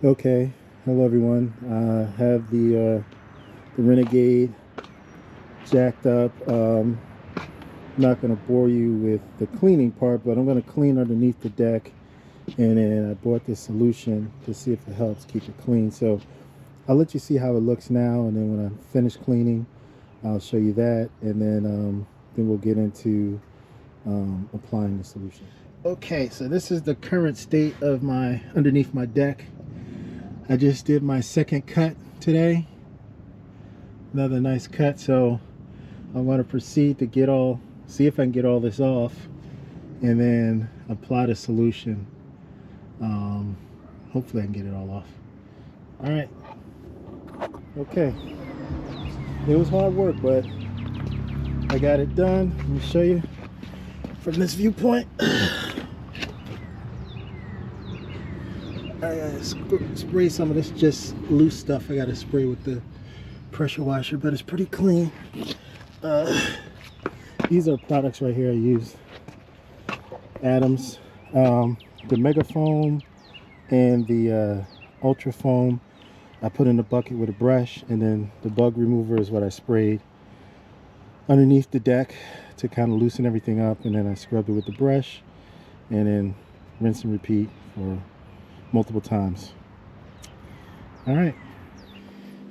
Okay, hello everyone. I have the Renegade jacked up. I'm not going to bore you with the cleaning part, but I'm going to clean underneath the deck, and then I bought this solution to see if it helps keep it clean. So I'll let you see how it looks now, and then when I'm finished cleaning, I'll show you that, and then we'll get into applying the solution. Okay, so this is the current state of my underneath my deck. I just did my second cut today. Another nice cut, so I'm going to proceed to see if I can get all this off and then apply the solution. Hopefully I can get it all off. All right. Okay. It was hard work, but I got it done. Let me show you from this viewpoint. I gotta spray some of this just loose stuff. I gotta spray with the pressure washer, but it's pretty clean. These are products right here I use. Adams, the Mega Foam and the Ultra Foam I put in the bucket with a brush, and then the bug remover is what I sprayed underneath the deck to kind of loosen everything up, and then I scrubbed it with the brush and then rinse and repeat for multiple times. All right.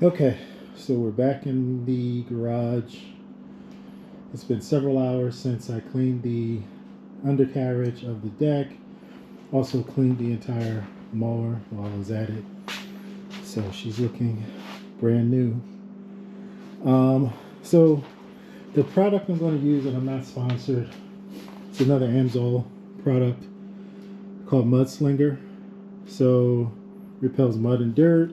Okay, so we're back in the garage. It's been several hours since I cleaned the undercarriage of the deck. Also cleaned the entire mower while I was at it. So she's looking brand new. So the product I'm going to use, and I'm not sponsored, it's another Amsoil product called Mudslinger. So repels mud and dirt.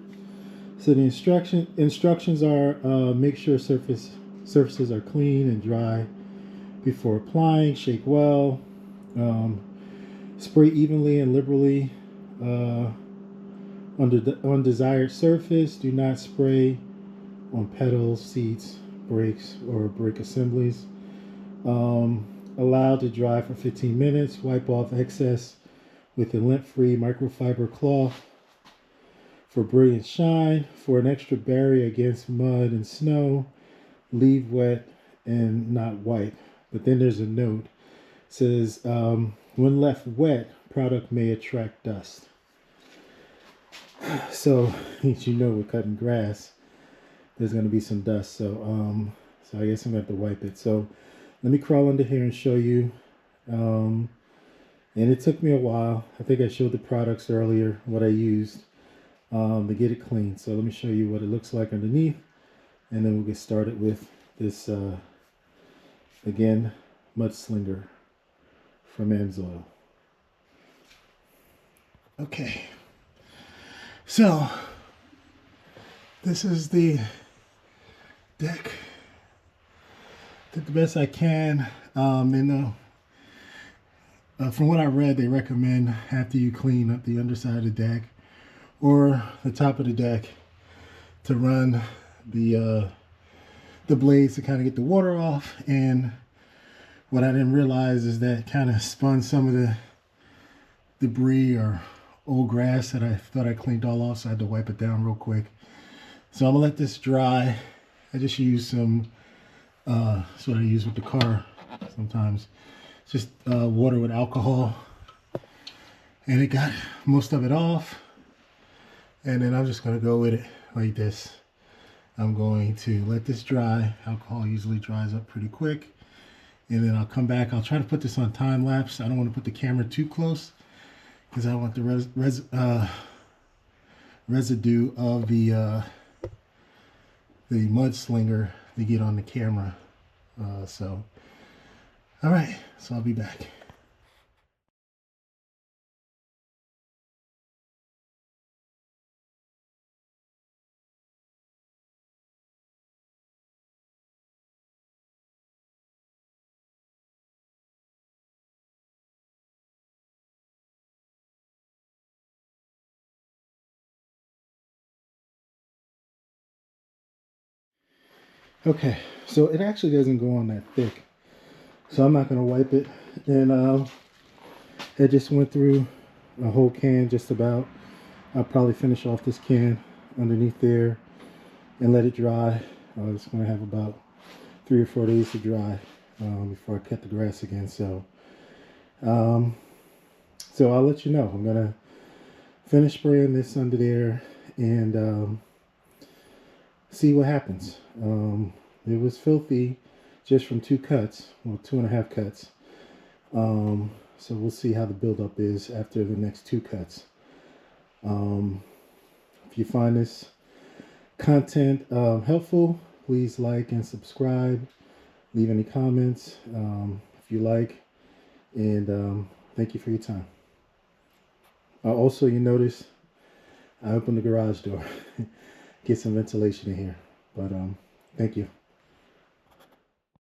So the instructions are make sure surfaces are clean and dry before applying. Shake well. Spray evenly and liberally on desired surface. Do not spray on pedals, seats, brakes, or brake assemblies. Allow to dry for 15 minutes. Wipe off excess with a lint-free microfiber cloth for brilliant shine. For an extra barrier against mud and snow, leave wet and not wipe. But then there's a note. It says, when left wet, product may attract dust. So, as you know, we're cutting grass. There's going to be some dust. So I guess I'm going to have to wipe it. So let me crawl under here and show you. And it took me a while. I think I showed the products earlier, what I used to get it clean. So let me show you what it looks like underneath, and then we'll get started with this, again, Mudslinger from Amsoil. Okay, so this is the deck. Did the best I can. From what I read, they recommend after you clean up the underside of the deck or the top of the deck to run the blades to kind of get the water off. And what I didn't realize is that kind of spun some of the debris or old grass that I thought I cleaned all off, so I had to wipe it down real quick. So I'm gonna let this dry. I just use some, that's what I use with the car sometimes. Just water with alcohol, and it got most of it off. And then I'm just going to go with it like this. I'm going to let this dry. Alcohol usually dries up pretty quick, and then I'll come back. I'll try to put this on time lapse. I don't want to put the camera too close because I want the residue of the Mudslinger to get on the camera. All right, so I'll be back. Okay, so it actually doesn't go on that thick, so I'm not going to wipe it. And I just went through a whole can just about. I'll probably finish off this can underneath there and let it dry. It's going to have about 3 or 4 days to dry before I cut the grass again. So I'll let you know. I'm going to finish spraying this under there and see what happens. It was filthy just from 2 cuts, well, 2.5 cuts. So we'll see how the buildup is after the next 2 cuts. If you find this content helpful, please like and subscribe. Leave any comments if you like. And thank you for your time. Also, you notice I opened the garage door. Get some ventilation in here. But thank you.